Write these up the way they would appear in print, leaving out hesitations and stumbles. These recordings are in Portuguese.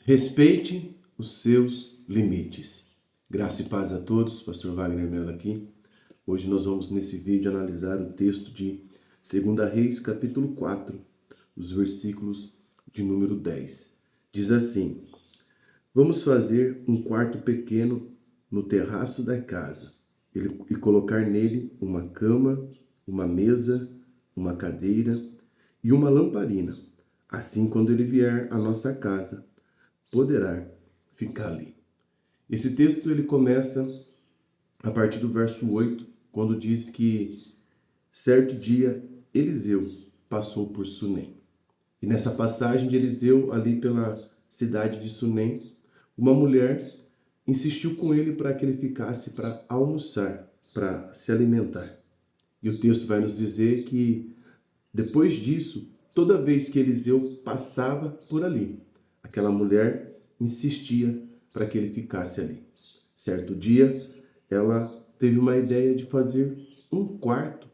Respeite os seus limites. Graça e paz a todos, Pastor Wagner Mello aqui. Hoje nós vamos nesse vídeo analisar o texto de 2 Reis, capítulo 4, os versículos de número 10. Diz assim: vamos fazer um quarto pequeno no terraço da casa e colocar nele uma cama, uma mesa, uma cadeira e uma lamparina. Assim, quando ele vier à nossa casa, poderá ficar ali. Esse texto ele começa a partir do verso 8, quando diz que certo dia Eliseu passou por Sunem. E nessa passagem de Eliseu, ali pela cidade de Sunem, uma mulher insistiu com ele para que ele ficasse para almoçar, para se alimentar. E o texto vai nos dizer que depois disso, toda vez que Eliseu passava por ali, aquela mulher insistia para que ele ficasse ali. Certo dia, ela teve uma ideia de fazer um quarto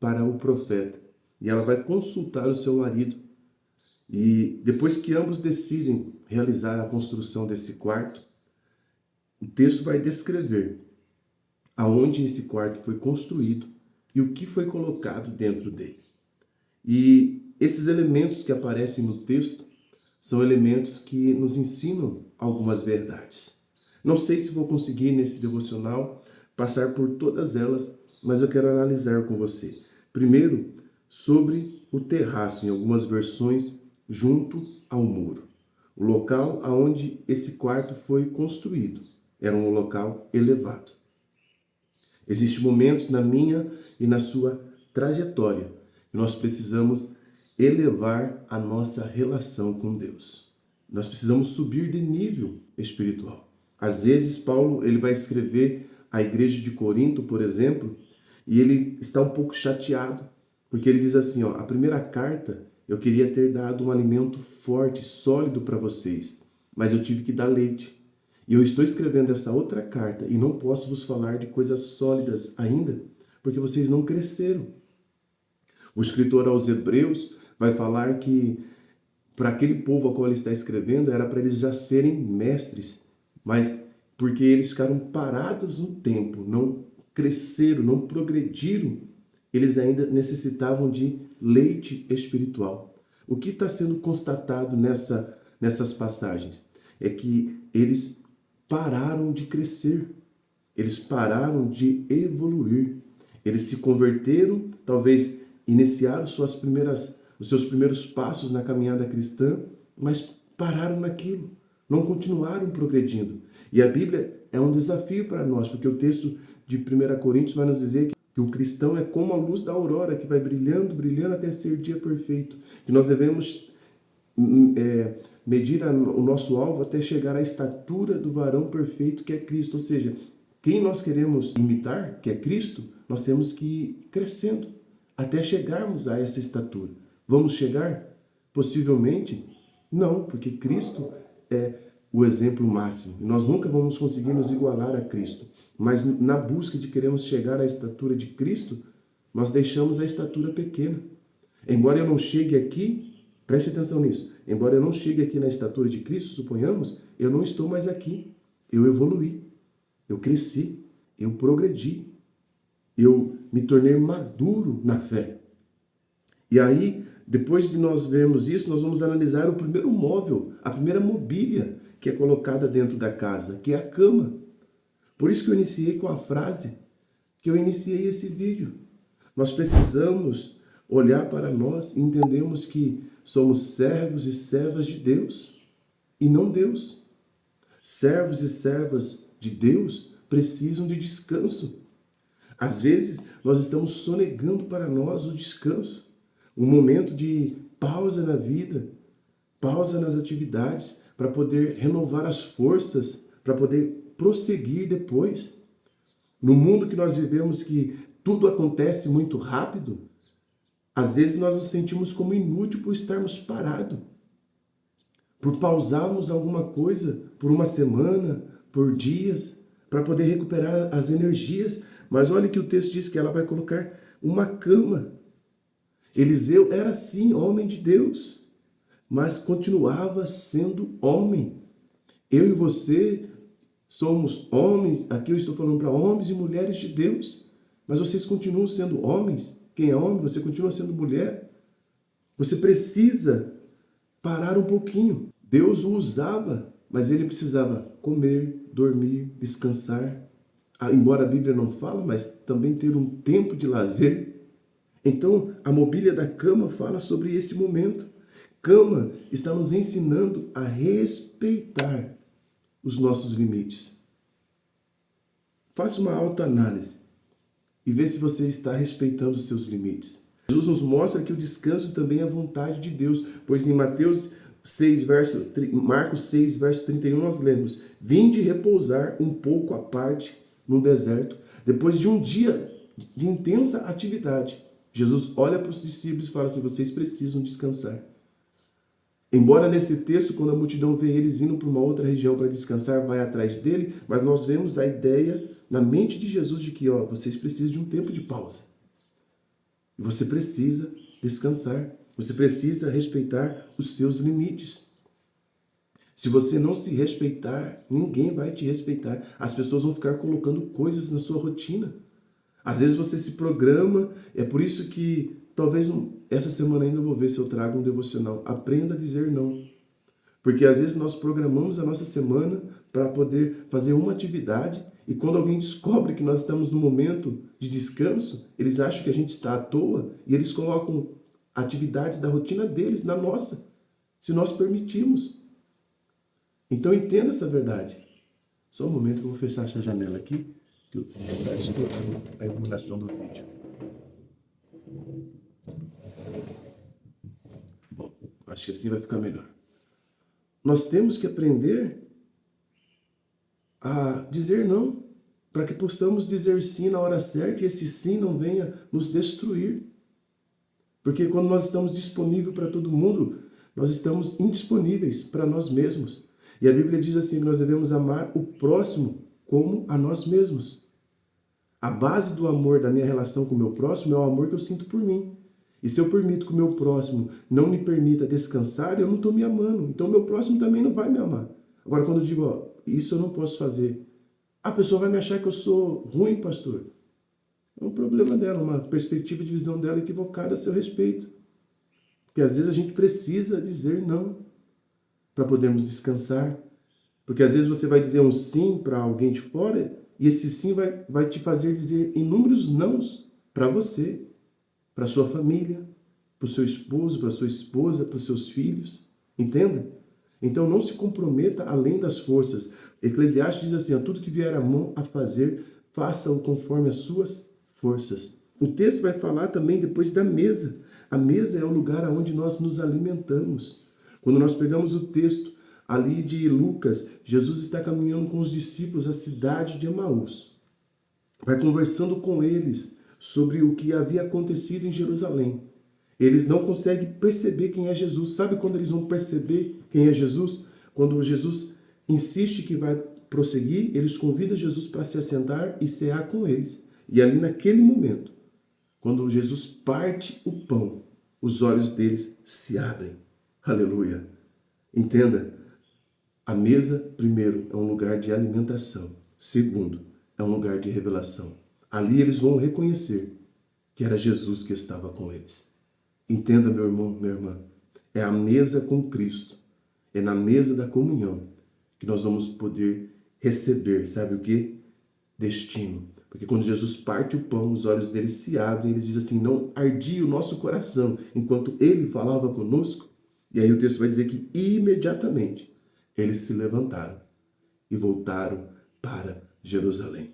para o profeta. E ela vai consultar o seu marido. E depois que ambos decidem realizar a construção desse quarto, o texto vai descrever aonde esse quarto foi construído e o que foi colocado dentro dele. E esses elementos que aparecem no texto são elementos que nos ensinam algumas verdades. Não sei se vou conseguir nesse devocional passar por todas elas, mas eu quero analisar com você. Primeiro, sobre o terraço, em algumas versões, junto ao muro. O local aonde esse quarto foi construído era um local elevado. Existem momentos na minha e na sua trajetória que nós precisamos elevar a nossa relação com Deus. Nós precisamos subir de nível espiritual. Às vezes, Paulo ele vai escrever à igreja de Corinto, por exemplo, e ele está um pouco chateado, porque ele diz assim, a primeira carta eu queria ter dado um alimento forte, sólido para vocês, mas eu tive que dar leite. E eu estou escrevendo essa outra carta e não posso vos falar de coisas sólidas ainda, porque vocês não cresceram. O escritor aos Hebreus vai falar que para aquele povo ao qual ele está escrevendo era para eles já serem mestres, mas porque eles ficaram parados no tempo, não cresceram, não progrediram, eles ainda necessitavam de leite espiritual. O que está sendo constatado nessas passagens é que eles pararam de crescer, eles pararam de evoluir, eles se converteram, talvez iniciaram os seus primeiros passos na caminhada cristã, mas pararam naquilo, não continuaram progredindo. E a Bíblia é um desafio para nós, porque o texto de 1 Coríntios vai nos dizer que o cristão é como a luz da aurora, que vai brilhando, brilhando até ser dia perfeito. Que nós devemos medir o nosso alvo até chegar à estatura do varão perfeito, que é Cristo. Ou seja, quem nós queremos imitar, que é Cristo, nós temos que ir crescendo até chegarmos a essa estatura. Vamos chegar? Possivelmente não, porque Cristo é o exemplo máximo. Nós nunca vamos conseguir nos igualar a Cristo. Mas na busca de queremos chegar à estatura de Cristo, nós deixamos a estatura pequena. Embora eu não chegue aqui, preste atenção nisso, embora eu não chegue aqui na estatura de Cristo, suponhamos, eu não estou mais aqui. Eu evoluí, eu cresci, eu progredi, eu me tornei maduro na fé. E aí, depois de nós vermos isso, nós vamos analisar o primeiro móvel, a primeira mobília que é colocada dentro da casa, que é a cama. Por isso que eu iniciei com a frase que eu iniciei esse vídeo. Nós precisamos olhar para nós e entendermos que somos servos e servas de Deus e não Deus. Servos e servas de Deus precisam de descanso. Às vezes, nós estamos sonegando para nós o descanso. Um momento de pausa na vida, pausa nas atividades, para poder renovar as forças, para poder prosseguir depois. No mundo que nós vivemos, que tudo acontece muito rápido, às vezes nós nos sentimos como inútil por estarmos parados, por pausarmos alguma coisa por uma semana, por dias, para poder recuperar as energias. Mas olha que o texto diz que ela vai colocar uma cama. Eliseu era sim homem de Deus. mas continuava sendo homem. Eu e você somos homens, aqui eu estou falando para homens e mulheres de Deus, mas vocês continuam sendo homens. Quem é homem, você continua sendo mulher. Você precisa parar um pouquinho. Deus o usava, mas ele precisava comer, dormir, descansar. Embora a Bíblia não fala, mas também ter um tempo de lazer. Então, a mobília da cama fala sobre esse momento. Cama está nos ensinando a respeitar os nossos limites. Faça uma autoanálise e vê se você está respeitando os seus limites. Jesus nos mostra que o descanso também é a vontade de Deus, pois em Marcos 6, verso 31, nós lemos: vinde repousar um pouco à parte no deserto, depois de um dia de intensa atividade. Jesus olha para os discípulos e fala assim: vocês precisam descansar. Embora nesse texto, quando a multidão vê eles indo para uma outra região para descansar, vai atrás dele, mas nós vemos a ideia na mente de Jesus de que vocês precisam de um tempo de pausa. E você precisa descansar. Você precisa respeitar os seus limites. Se você não se respeitar, ninguém vai te respeitar. As pessoas vão ficar colocando coisas na sua rotina. Às vezes você se programa, é por isso que talvez essa semana ainda eu vou ver se eu trago um devocional. Aprenda a dizer não. Porque às vezes nós programamos a nossa semana para poder fazer uma atividade e quando alguém descobre que nós estamos no momento de descanso, eles acham que a gente está à toa e eles colocam atividades da rotina deles na nossa, se nós permitirmos. Então entenda essa verdade. Só um momento que eu vou fechar essa janela aqui, que está estourando a iluminação do vídeo. Bom, acho que assim vai ficar melhor. Nós temos que aprender a dizer não, para que possamos dizer sim na hora certa e esse sim não venha nos destruir. Porque quando nós estamos disponíveis para todo mundo, nós estamos indisponíveis para nós mesmos. E a Bíblia diz assim, que nós devemos amar o próximo como a nós mesmos. A base do amor da minha relação com o meu próximo é o amor que eu sinto por mim. E se eu permito que o meu próximo não me permita descansar, eu não estou me amando. Então o meu próximo também não vai me amar. Agora, quando eu digo, isso eu não posso fazer, a pessoa vai me achar que eu sou ruim, pastor. É um problema dela, uma perspectiva de visão dela equivocada a seu respeito. Porque às vezes a gente precisa dizer não para podermos descansar. Porque às vezes você vai dizer um sim para alguém de fora e esse sim vai te fazer dizer inúmeros nãos para você, para sua família, para o seu esposo, para sua esposa, para os seus filhos. Entenda? Então não se comprometa além das forças. Eclesiastes diz assim, tudo que vier a mão a fazer, faça-o conforme as suas forças. O texto vai falar também depois da mesa. A mesa é o lugar onde nós nos alimentamos. Quando nós pegamos o texto ali de Lucas, Jesus está caminhando com os discípulos à cidade de Emaús. Vai conversando com eles sobre o que havia acontecido em Jerusalém. Eles não conseguem perceber quem é Jesus. Sabe quando eles vão perceber quem é Jesus? Quando Jesus insiste que vai prosseguir, eles convidam Jesus para se assentar e cear com eles. E ali naquele momento, quando Jesus parte o pão, os olhos deles se abrem. Aleluia! Entenda, a mesa, primeiro, é um lugar de alimentação. Segundo, é um lugar de revelação. Ali eles vão reconhecer que era Jesus que estava com eles. Entenda, meu irmão, minha irmã, é a mesa com Cristo, é na mesa da comunhão que nós vamos poder receber, sabe o quê? Destino. Porque quando Jesus parte o pão, os olhos deles se abrem, eles dizem assim, não ardia o nosso coração enquanto ele falava conosco. E aí o texto vai dizer que imediatamente eles se levantaram e voltaram para Jerusalém.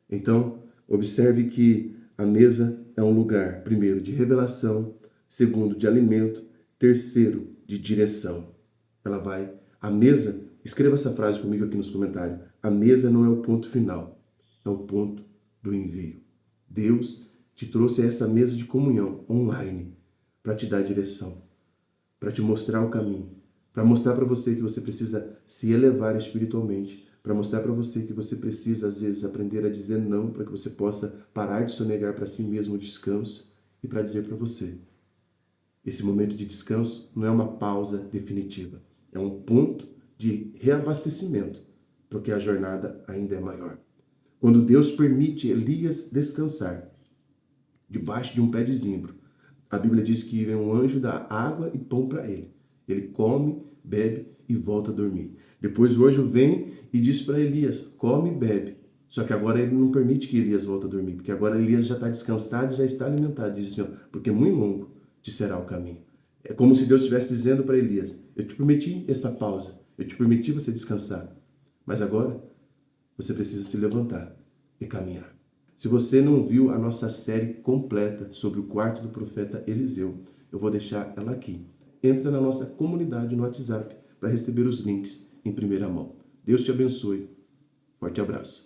Então, observe que a mesa é um lugar, primeiro, de revelação, segundo, de alimento, terceiro, de direção. A mesa, escreva essa frase comigo aqui nos comentários, a mesa não é o ponto final, é o ponto do envio. Deus te trouxe a essa mesa de comunhão online para te dar direção, para te mostrar o caminho, para mostrar para você que você precisa se elevar espiritualmente, para mostrar para você que você precisa, às vezes, aprender a dizer não, para que você possa parar de sonegar para si mesmo o descanso e para dizer para você, Esse momento de descanso não é uma pausa definitiva, é um ponto de reabastecimento, porque a jornada ainda é maior. Quando Deus permite Elias descansar debaixo de um pé de zimbro, a Bíblia diz que vem um anjo dar água e pão para ele. Ele come, bebe e volta a dormir. Depois o anjo vem e diz para Elias, come e bebe. Só que agora ele não permite que Elias volte a dormir, porque agora Elias já está descansado e já está alimentado. Diz o Senhor, porque muito longo te será o caminho. É como se Deus estivesse dizendo para Elias, eu te permiti essa pausa, eu te permiti você descansar, mas agora você precisa se levantar e caminhar. Se você não viu a nossa série completa sobre o quarto do profeta Eliseu, eu vou deixar ela aqui. Entra na nossa comunidade no WhatsApp para receber os links em primeira mão. Deus te abençoe. Forte abraço.